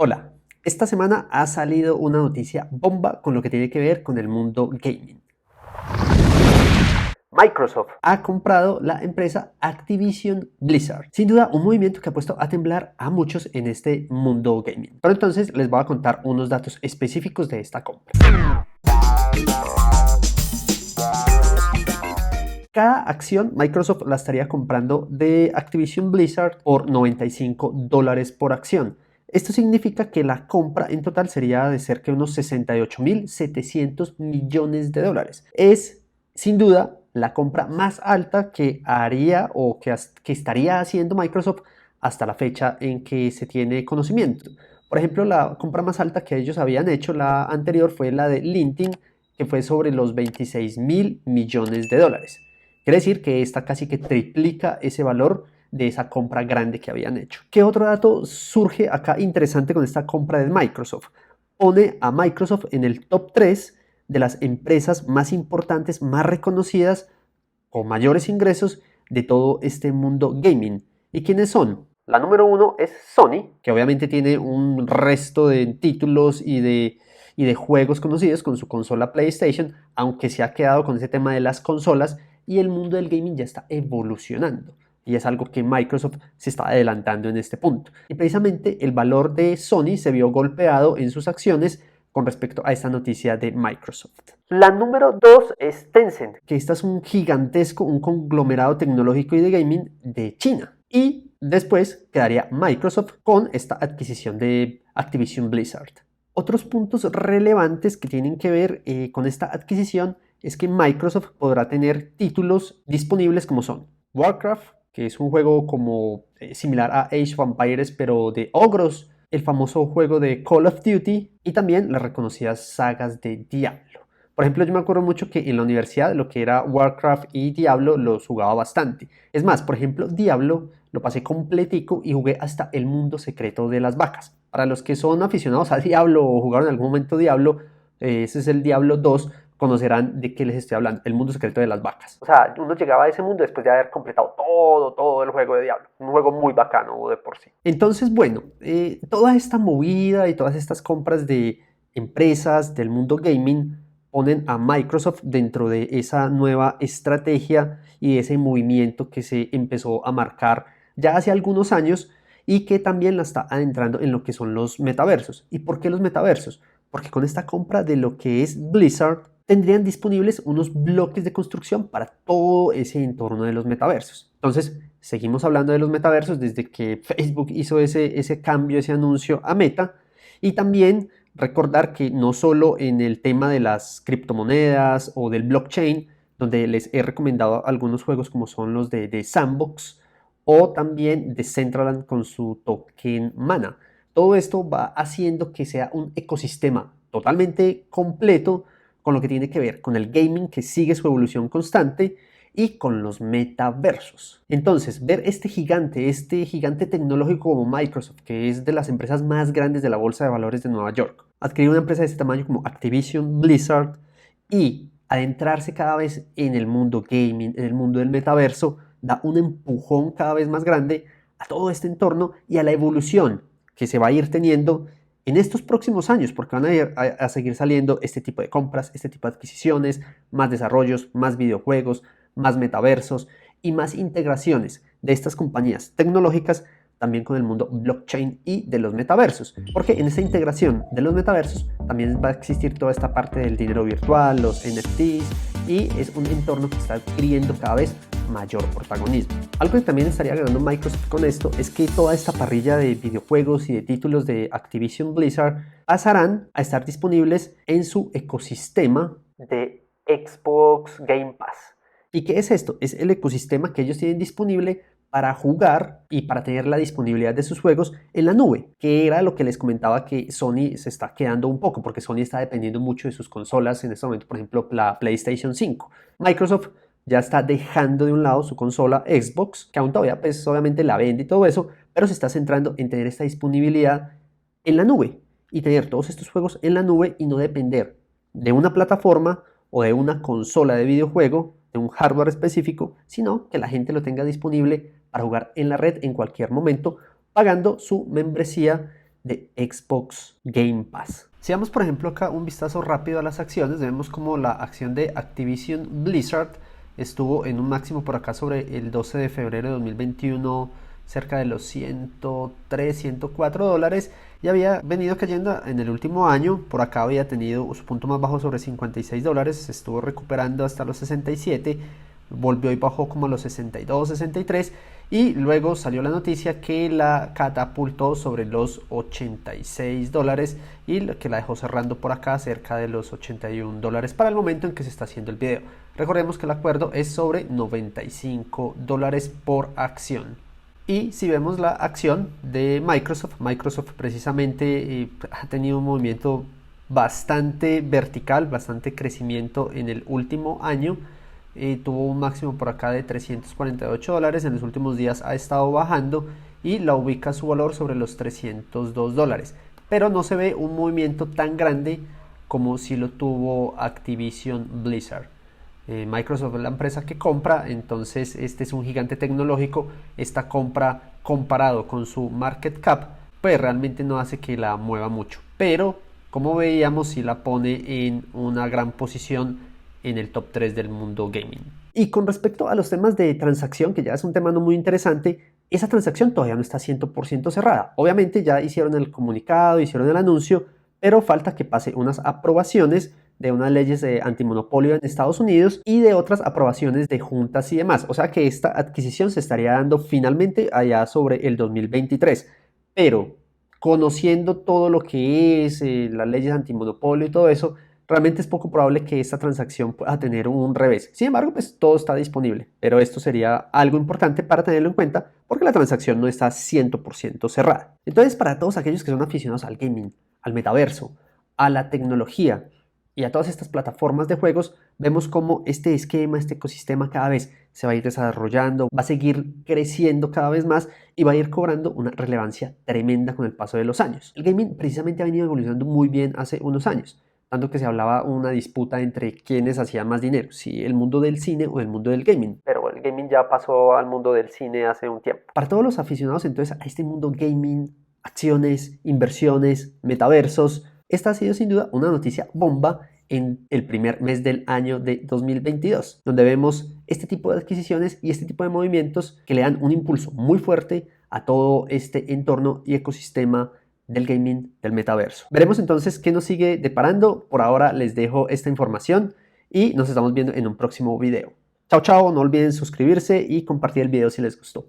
Hola, esta semana ha salido una noticia bomba con lo que tiene que ver con el mundo gaming. Microsoft ha comprado la empresa Activision Blizzard. Sin duda, un movimiento que ha puesto a temblar a muchos en este mundo gaming. Pero entonces les voy a contar unos datos específicos de esta compra. Cada acción Microsoft la estaría comprando de Activision Blizzard por $95 por acción. Esto significa que la compra en total sería de cerca de unos 68.700 millones de dólares. Es sin duda la compra más alta que haría o que estaría haciendo Microsoft hasta la fecha en que se tiene conocimiento. Por ejemplo, la compra más alta que ellos habían hecho, la anterior, fue la de LinkedIn, que fue sobre los 26.000 millones de dólares. Quiere decir que esta casi que triplica ese valor de esa compra grande que habían hecho. ¿Qué otro dato surge acá interesante con esta compra de Microsoft? Pone a Microsoft en el top 3 de las empresas más importantes, más reconocidas, con mayores ingresos de todo este mundo gaming. ¿Y quiénes son? La número 1 es Sony, que obviamente tiene un resto de títulos y de juegos conocidos con su consola PlayStation, aunque se ha quedado con ese tema de las consolas y el mundo del gaming ya está evolucionando. Y es algo que Microsoft se está adelantando en este punto. Y precisamente el valor de Sony se vio golpeado en sus acciones con respecto a esta noticia de Microsoft. La número 2 es Tencent, que esta es un gigantesco, un conglomerado tecnológico y de gaming de China. Y después quedaría Microsoft con esta adquisición de Activision Blizzard. Otros puntos relevantes que tienen que ver con esta adquisición es que Microsoft podrá tener títulos disponibles como son Warcraft, que es un juego como similar a Age of Empires pero de ogros, el famoso juego de Call of Duty y también las reconocidas sagas de Diablo. Por ejemplo, yo me acuerdo mucho que en la universidad lo que era Warcraft y Diablo los jugaba bastante. Es más, por ejemplo, Diablo lo pasé completico y jugué hasta el mundo secreto de las vacas. Para los que son aficionados a Diablo o jugaron en algún momento Diablo, ese es el Diablo 2, conocerán de qué les estoy hablando, el mundo secreto de las vacas. O sea, uno llegaba a ese mundo después de haber completado todo el juego de Diablo. Un juego muy bacano de por sí. Entonces, bueno, toda esta movida y todas estas compras de empresas del mundo gaming ponen a Microsoft dentro de esa nueva estrategia y de ese movimiento que se empezó a marcar ya hace algunos años y que también la está adentrando en lo que son los metaversos. ¿Y por qué los metaversos? Porque con esta compra de lo que es Blizzard tendrían disponibles unos bloques de construcción para todo ese entorno de los metaversos. Entonces, seguimos hablando de los metaversos desde que Facebook hizo ese cambio, ese anuncio a Meta, y también recordar que no solo en el tema de las criptomonedas o del blockchain, donde les he recomendado algunos juegos como son los de Sandbox o también Decentraland con su token Mana. Todo esto va haciendo que sea un ecosistema totalmente completo con lo que tiene que ver con el gaming que sigue su evolución constante y con los metaversos. Entonces, ver este gigante tecnológico como Microsoft, que es de las empresas más grandes de la bolsa de valores de Nueva York, adquirir una empresa de este tamaño como Activision Blizzard y adentrarse cada vez en el mundo gaming, en el mundo del metaverso, da un empujón cada vez más grande a todo este entorno y a la evolución que se va a ir teniendo en estos próximos años, porque van a seguir saliendo este tipo de compras, este tipo de adquisiciones, más desarrollos, más videojuegos, más metaversos y más integraciones de estas compañías tecnológicas también con el mundo blockchain y de los metaversos, porque en esa integración de los metaversos también va a existir toda esta parte del dinero virtual, los NFTs, y es un entorno que está adquiriendo cada vez mayor protagonismo. Algo que también estaría ganando Microsoft con esto es que toda esta parrilla de videojuegos y de títulos de Activision Blizzard pasarán a estar disponibles en su ecosistema de Xbox Game Pass. ¿Y qué es esto? Es el ecosistema que ellos tienen disponible para jugar y para tener la disponibilidad de sus juegos en la nube, que era lo que les comentaba que Sony se está quedando un poco, porque Sony está dependiendo mucho de sus consolas en este momento, por ejemplo, la PlayStation 5. Microsoft ya está dejando de un lado su consola Xbox, que aún todavía pues obviamente la vende y todo eso, pero se está centrando en tener esta disponibilidad en la nube y tener todos estos juegos en la nube y no depender de una plataforma o de una consola de videojuego, de un hardware específico, sino que la gente lo tenga disponible para jugar en la red en cualquier momento, pagando su membresía de Xbox Game Pass. Si damos por ejemplo acá un vistazo rápido a las acciones, vemos como la acción de Activision Blizzard estuvo en un máximo por acá sobre el 12 de febrero de 2021 cerca de los 103, 104 dólares y había venido cayendo en el último año. Por acá había tenido su punto más bajo sobre 56 dólares, se estuvo recuperando hasta los 67, volvió y bajó como a los 62, 63 y luego salió la noticia que la catapultó sobre los 86 dólares y que la dejó cerrando por acá cerca de los 81 dólares para el momento en que se está haciendo el video. Recordemos que el acuerdo es sobre 95 dólares por acción. Y si vemos la acción de Microsoft precisamente ha tenido un movimiento bastante vertical, bastante crecimiento en el último año. Tuvo un máximo por acá de 348 dólares, en los últimos días ha estado bajando y la ubica su valor sobre los 302 dólares. Pero no se ve un movimiento tan grande como si lo tuvo Activision Blizzard. Microsoft es la empresa que compra, entonces este es un gigante tecnológico. Esta compra comparado con su market cap pues realmente no hace que la mueva mucho, pero como veíamos sí la pone en una gran posición en el top 3 del mundo gaming. Y con respecto a los temas de transacción, que ya es un tema no muy interesante, esa transacción todavía no está 100% cerrada. Obviamente ya hicieron el comunicado, hicieron el anuncio, pero falta que pase unas aprobaciones de unas leyes de antimonopolio en Estados Unidos y de otras aprobaciones de juntas y demás. O sea que esta adquisición se estaría dando finalmente allá sobre el 2023. Pero conociendo todo lo que es las leyes antimonopolio y todo eso, realmente es poco probable que esta transacción pueda tener un revés. Sin embargo, pues todo está disponible, pero esto sería algo importante para tenerlo en cuenta porque la transacción no está 100% cerrada. Entonces, para todos aquellos que son aficionados al gaming, al metaverso, a la tecnología y a todas estas plataformas de juegos, vemos cómo este esquema, este ecosistema cada vez se va a ir desarrollando, va a seguir creciendo cada vez más y va a ir cobrando una relevancia tremenda con el paso de los años. El gaming precisamente ha venido evolucionando muy bien hace unos años, tanto que se hablaba una disputa entre quiénes hacían más dinero, si el mundo del cine o el mundo del gaming, pero el gaming ya pasó al mundo del cine hace un tiempo. Para todos los aficionados entonces a este mundo gaming, acciones, inversiones, metaversos, esta ha sido sin duda una noticia bomba en el primer mes del año de 2022, donde vemos este tipo de adquisiciones y este tipo de movimientos que le dan un impulso muy fuerte a todo este entorno y ecosistema del gaming, del metaverso. Veremos entonces qué nos sigue deparando. Por ahora les dejo esta información y nos estamos viendo en un próximo video. Chao, chao, no olviden suscribirse y compartir el video si les gustó.